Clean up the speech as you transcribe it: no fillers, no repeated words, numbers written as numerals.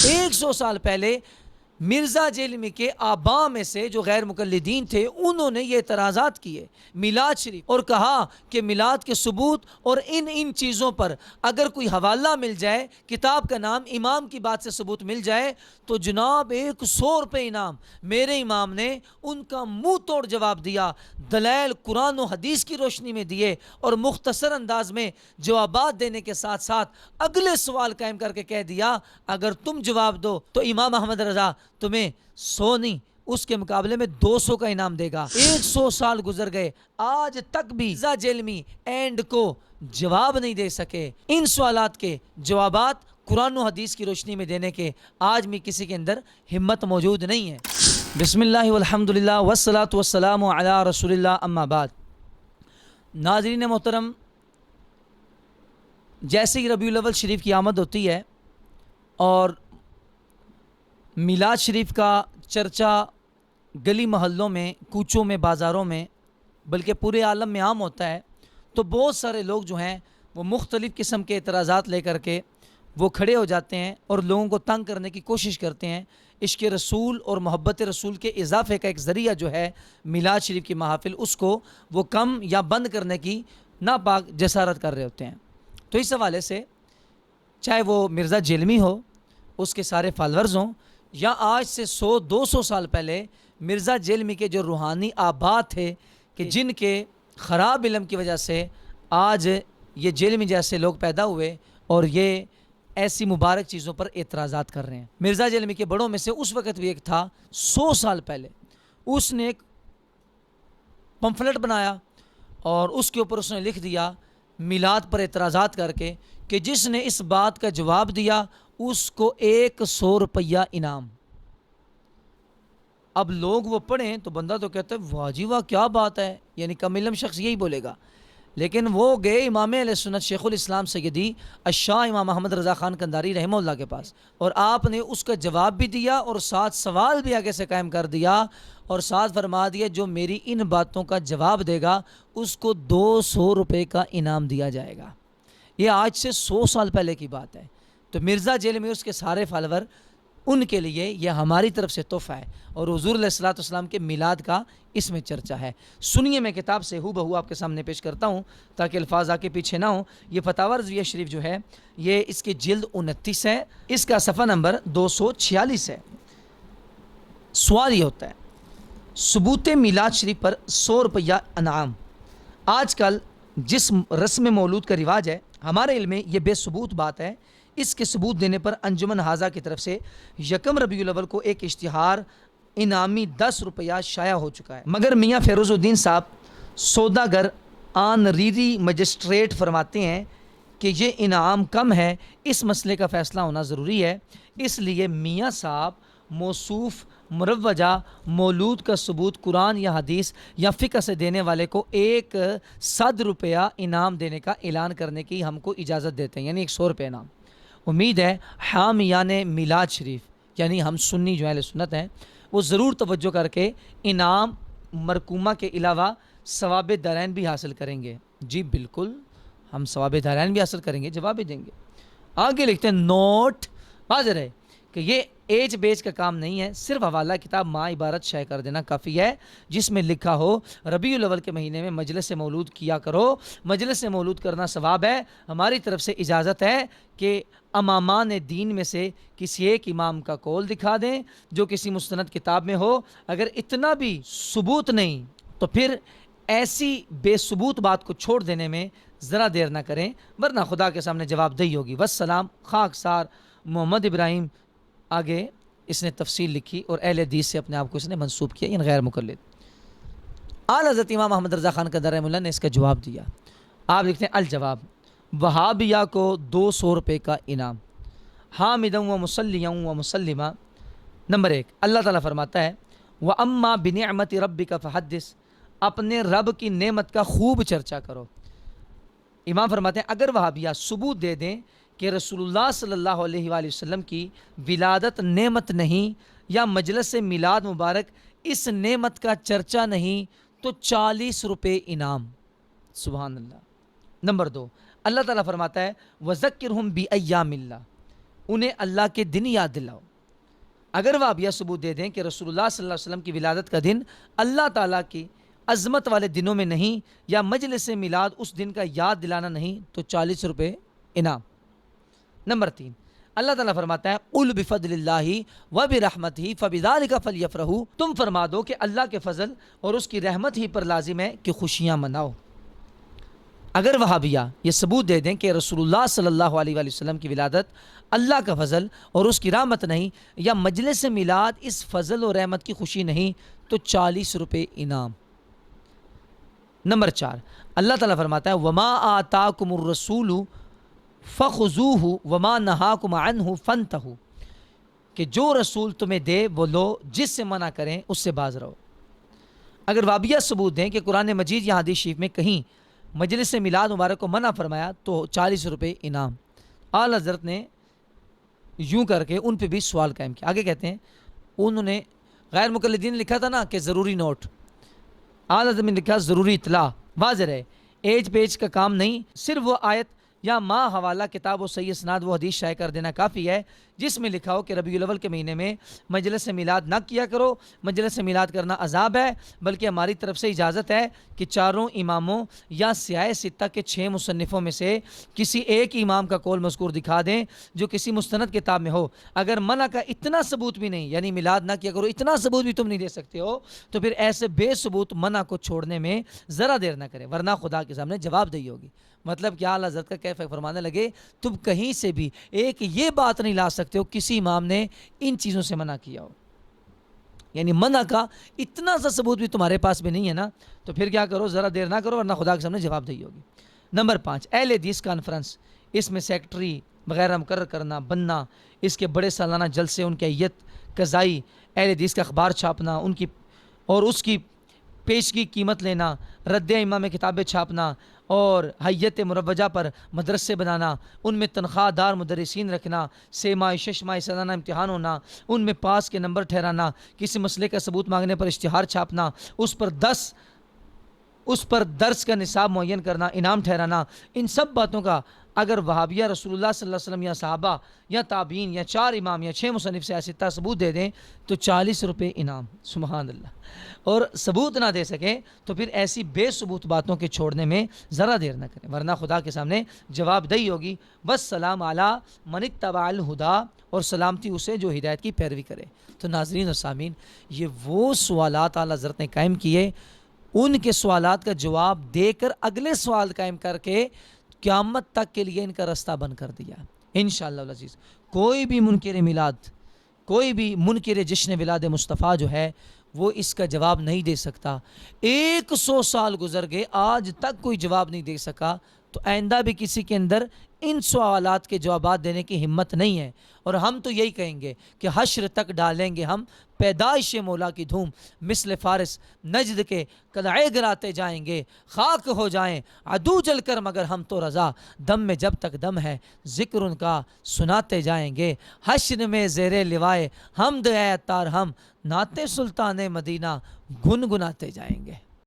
100 سال پہلے مرزا جیلمی کے آبا میں سے جو غیر مقلدین تھے انہوں نے یہ اعتراضات کیے میلاد شریف اور کہا کہ میلاد کے ثبوت اور ان چیزوں پر اگر کوئی حوالہ مل جائے، کتاب کا نام، امام کی بات سے ثبوت مل جائے تو جناب 100 روپے انعام۔ میرے امام نے ان کا منہ توڑ جواب دیا، دلائل قرآن و حدیث کی روشنی میں دیے اور مختصر انداز میں جوابات دینے کے ساتھ ساتھ اگلے سوال قائم کر کے کہہ دیا اگر تم جواب دو تو امام احمد رضا تمہیں 100 نہیں، اس کے مقابلے میں 200 کا انعام دے گا۔ 100 سال گزر گئے، آج تک بھی مرزا جیلمی اینڈ کو جواب نہیں دے سکے۔ ان سوالات کے جوابات قرآن و حدیث کی روشنی میں دینے کے آج بھی کسی کے اندر ہمت موجود نہیں ہے۔ بسم اللہ والحمدللہ والصلاة والسلام علی رسول اللہ، اما بعد۔ ناظرین محترم، جیسے ہی ربیع الاول شریف کی آمد ہوتی ہے اور میلاد شریف کا چرچا گلی محلوں میں، کوچوں میں، بازاروں میں، بلکہ پورے عالم میں عام ہوتا ہے، تو بہت سارے لوگ جو ہیں وہ مختلف قسم کے اعتراضات لے کر کے وہ کھڑے ہو جاتے ہیں اور لوگوں کو تنگ کرنے کی کوشش کرتے ہیں۔ عشق رسول اور محبت رسول کے اضافے کا ایک ذریعہ جو ہے میلاد شریف کی محافل، اس کو وہ کم یا بند کرنے کی ناپاک جسارت کر رہے ہوتے ہیں۔ تو اس حوالے سے چاہے وہ مرزا جیلمی ہو، اس کے سارے فالورز ہوں، یا آج سے 100-200 سال پہلے مرزا جیلمی کے جو روحانی آبا تھے کہ جن کے خراب علم کی وجہ سے آج یہ جیلمی جیسے لوگ پیدا ہوئے اور یہ ایسی مبارک چیزوں پر اعتراضات کر رہے ہیں۔ مرزا جیلمی کے بڑوں میں سے اس وقت بھی ایک تھا 100 سال پہلے، اس نے ایک پمفلٹ بنایا اور اس کے اوپر اس نے لکھ دیا میلاد پر اعتراضات کر کے کہ جس نے اس بات کا جواب دیا اس کو 100 روپیہ انعام۔ اب لوگ وہ پڑھیں تو بندہ تو کہتا ہے واہ جی واہ کیا بات ہے، یعنی کم علم شخص یہی بولے گا، لیکن وہ گئے امام اہل سنت شیخ الاسلام سیدی الشاہ امام احمد رضا خان قنداری رحمہ اللہ کے پاس، اور آپ نے اس کا جواب بھی دیا اور ساتھ سوال بھی آگے سے قائم کر دیا اور ساتھ فرما دیا جو میری ان باتوں کا جواب دے گا اس کو 200 روپے کا انعام دیا جائے گا۔ یہ آج سے 100 سال پہلے کی بات ہے۔ تو مرزا جیلمی اس کے سارے فالور، ان کے لیے یہ ہماری طرف سے تحفہ ہے اور حضور علیہ الصلوۃ والسلام کے میلاد کا اس میں چرچا ہے۔ سنیے، میں کتاب سے ہو بہو آپ کے سامنے پیش کرتا ہوں تاکہ الفاظ آ کے پیچھے نہ ہوں۔ یہ فتاوی رضویہ شریف جو ہے یہ اس کی جلد 29 ہے، اس کا صفحہ نمبر 246 ہے۔ سوال یہ ہوتا ہے ثبوت میلاد شریف پر 100 روپیہ انعام۔ آج کل جس رسم مولود کا رواج ہے ہمارے علم میں یہ بے ثبوت بات ہے۔ اس کے ثبوت دینے پر انجمن حاضہ کی طرف سے 1 ربیع الاول کو ایک اشتہار انعامی 10 روپیہ شائع ہو چکا ہے، مگر میاں فیروز الدین صاحب سوداگر آن ریری مجسٹریٹ فرماتے ہیں کہ یہ انعام کم ہے، اس مسئلے کا فیصلہ ہونا ضروری ہے، اس لیے میاں صاحب موصوف مروجہ مولود کا ثبوت قرآن یا حدیث یا فقہ سے دینے والے کو 100 روپیہ انعام دینے کا اعلان کرنے کی ہم کو اجازت دیتے ہیں، یعنی 100 روپے انعام۔ امید ہے حامیان میلاد شریف یعنی ہم سنی جو اہل سنت ہیں وہ ضرور توجہ کر کے انعام مرکومہ کے علاوہ ثواب دارین بھی حاصل کریں گے۔ جی بالکل، ہم ثواب دارین بھی حاصل کریں گے، جواب بھی دیں گے۔ آگے لکھتے ہیں نوٹ، واضح رہے کہ یہ ایج بیج کا کام نہیں ہے، صرف حوالہ کتاب ماں عبارت شائع کر دینا کافی ہے جس میں لکھا ہو ربیع الاول کے مہینے میں مجلس مولود کیا کرو۔ مجلس مولود کرنا ثواب ہے، ہماری طرف سے اجازت ہے کہ امامان دین میں سے کسی ایک امام کا قول دکھا دیں جو کسی مستند کتاب میں ہو۔ اگر اتنا بھی ثبوت نہیں تو پھر ایسی بے ثبوت بات کو چھوڑ دینے میں ذرا دیر نہ کریں ورنہ خدا کے سامنے جواب دہی ہوگی۔ والسلام، خاکسار محمد ابراہیم۔ آگے اس نے تفصیل لکھی اور اہل حدیث سے اپنے آپ کو اس نے منسوب کیا، یعنی غیر مقلد۔ اعلیٰ حضرت امام احمد رضا خان قنداری رحمہ اللہ نے اس کا جواب دیا۔ آپ لکھتے ہیں الجواب، وہابیہ کو 200 روپے کا انعام، حامداً و مسلیاً و مسلمہ۔ نمبر 1، اللہ تعالیٰ فرماتا ہے وَأَمَّا بِنِعْمَةِ رَبِّكَ فَحَدِّثْ، اپنے رب کی نعمت کا خوب چرچا کرو۔ امام فرماتے ہیں اگر وہابیہ ثبوت دے دیں کہ رسول اللہ صلی اللہ علیہ وآلہ وسلم کی ولادت نعمت نہیں یا مجلس میلاد مبارک اس نعمت کا چرچا نہیں تو 40 روپے انعام۔ سبحان اللہ۔ نمبر 2، اللہ تعالیٰ فرماتا ہے وَذَكِّرْهُمْ بِأَيَّامِ اللَّهِ، انہیں اللہ کے دن یاد دلاؤ۔ اگر وہابیہ ثبوت دے دیں کہ رسول اللہ صلی اللہ علیہ وسلم کی ولادت کا دن اللہ تعالیٰ کی عظمت والے دنوں میں نہیں یا مجلس میلاد اس دن کا یاد دلانا نہیں تو 40 روپے انعام۔ نمبر 3، اللہ تعالیٰ فرماتا ہے قُلْ بِفَضْلِ اللَّهِ وَبِرَحْمَتِهِ فَبِذَلِكَ فَلْيَفْرَحُوا، تم فرما دو کہ اللہ کے فضل اور اس کی رحمت ہی پر لازم ہے کہ خوشیاں مناؤ۔ اگر وہابیہ یہ ثبوت دے دیں کہ رسول اللہ صلی اللہ علیہ وآلہ وسلم کی ولادت اللہ کا فضل اور اس کی رحمت نہیں یا مجلس میلاد اس فضل اور رحمت کی خوشی نہیں تو 40 روپے انعام۔ نمبر 4، اللہ تعالیٰ فرماتا ہے وَمَا آتَاكُمُ الرَّسُولُ فَخُذُوهُ وَمَا نَهَاكُمْ عَنْهُ فَانْتَهُوا، کہ جو رسول تمہیں دے وہ لو، جس سے منع کریں اس سے باز رہو۔ اگر وہابیہ ثبوت دیں کہ قرآن مجید یا حدیث شریف میں کہیں مجلس میلاد مبارک کو منع فرمایا تو 40 روپے انعام۔ اعلیٰ حضرت نے یوں کر کے ان پہ بھی سوال قائم کیا۔ آگے کہتے ہیں انہوں نے غیر مقلدین نے لکھا تھا نا کہ ضروری نوٹ، اعلیٰ حضرت نے لکھا ضروری اطلاع، واضح ہے ایج پیج کا کام نہیں، صرف وہ آیت یا ما حوالہ کتاب و صحیح اسناد وہ حدیث شائع کر دینا کافی ہے جس میں لکھا ہو کہ ربیع الاول کے مہینے میں مجلس میلاد نہ کیا کرو، مجلس میلاد کرنا عذاب ہے، بلکہ ہماری طرف سے اجازت ہے کہ چاروں اماموں یا سیاہ ستہ کے 6 مصنفوں میں سے کسی ایک امام کا قول مذکور دکھا دیں جو کسی مستند کتاب میں ہو۔ اگر منع کا اتنا ثبوت بھی نہیں، یعنی میلاد نہ کیا کرو، اتنا ثبوت بھی تم نہیں دے سکتے ہو تو پھر ایسے بے ثبوت منع کو چھوڑنے میں ذرا دیر نہ کرے ورنہ خدا کے سامنے جواب دہی ہوگی۔ مطلب کیا اعلیٰ حضرت کا کیف فرمانے لگے تم کہیں سے بھی ایک یہ بات نہیں لا سکتے ہو کسی امام نے ان چیزوں سے منع کیا ہو، یعنی منع کا اتنا سا ثبوت بھی تمہارے پاس بھی نہیں ہے نا تو پھر کیا کرو، ذرا دیر نہ کرو ورنہ خدا کے سامنے جواب دہی ہوگی۔ نمبر 5، اہل حدیث کانفرنس، اس میں سیکٹری وغیرہ مقرر کرنا بننا، اس کے بڑے سالانہ جلسے، ان کی ہیئت قضائی، اہل حدیث کا اخبار چھاپنا، ان کی اور اس کی پیش کی قیمت لینا، رد ائمہ میں کتابیں چھاپنا اور ہیئت مروجہ پر مدرسے بنانا، ان میں تنخواہ دار مدرسین رکھنا، 6 ماہ 6 ماہ سالانہ امتحان ہونا، ان میں پاس کے نمبر ٹھہرانا، کسی مسئلے کا ثبوت مانگنے پر اشتہار چھاپنا، اس پر درس کا نصاب معین کرنا، انعام ٹھہرانا، ان سب باتوں کا اگر وہابیہ رسول اللہ صلی اللہ علیہ وسلم یا صحابہ یا تابعین یا 4 امام یا 6 مصنف سے ایسا ثبوت دے دیں تو 40 روپے انعام۔ سبحان اللہ۔ اور ثبوت نہ دے سکیں تو پھر ایسی بے ثبوت باتوں کے چھوڑنے میں ذرا دیر نہ کریں ورنہ خدا کے سامنے جواب دہی ہوگی۔ والسلام علی من اتبع الہدی، اور سلامتی اسے جو ہدایت کی پیروی کرے۔ تو ناظرین اور سامعین، یہ وہ سوالات اعلیٰ حضرت نے قائم کیے، ان کے سوالات کا جواب دے کر اگلے سوال قائم کر کے قیامت تک کے لیے ان کا رستہ بند کر دیا انشاءاللہ العزیز۔ کوئی بھی منکر میلاد، کوئی بھی منکر جشن ولاد مصطفیٰ جو ہے وہ اس کا جواب نہیں دے سکتا۔ 100 سال گزر گئے آج تک کوئی جواب نہیں دے سکا، تو آئندہ بھی کسی کے اندر ان سوالات کے جوابات دینے کی ہمت نہیں ہے۔ اور ہم تو یہی کہیں گے کہ حشر تک ڈالیں گے ہم پیدائش مولا کی دھوم، مثل فارس نجد کے قلعے گراتے جائیں گے، خاک ہو جائیں عدو جل کر مگر ہم تو رضا، دم میں جب تک دم ہے ذکر ان کا سناتے جائیں گے، حشر میں زیر لوائے حمد ہے عطار ہم، نعت سلطان مدینہ گنگناتے جائیں گے۔